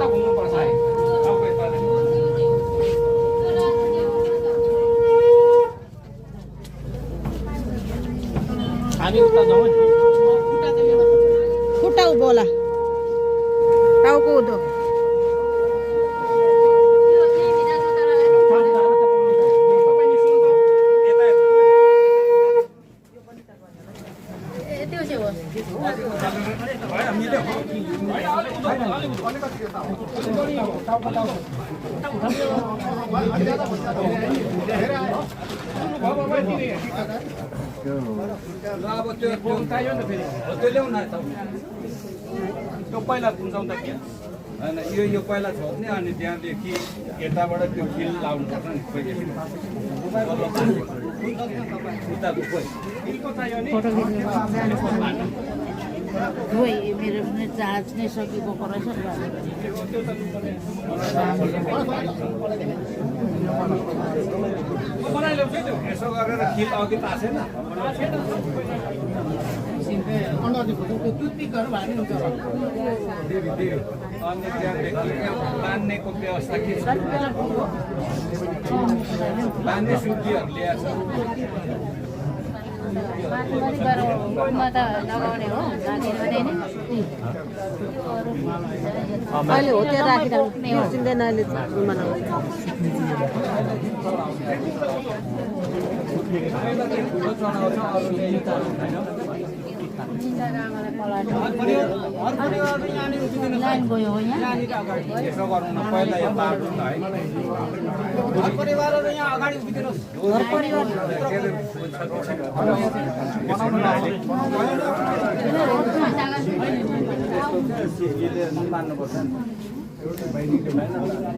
उता घुम्नुपर्छ है हामी उता जाउँ खुट्टा उँभो होला टाउको उँधो अब त्यो चाहियो नि त फेरि त्यो ल्याउ न त्यो पहिला कुन्छौँ त के होइन यो पहिला छोड्ने अनि त्यहाँदेखि यताबाट त्यो खिल लाउनु पर्छ नि खोइ मेरो पनि चार्ज नै सकेको रहेछ यसो गरेर खिल अघि तासेन अनि त्यहाँदेखि बान्नेको व्यवस्था के छ बान्ने सुकीहरू ल्याएको अहिले हो त्यहाँ राखिराख्नु चिन्दैन अहिले मनाउँछ यसो गर्नु न पहिला यो बाटो न है परिवारहरु यहाँ अगाडि उभिदिनुस् मान्नुपर्छ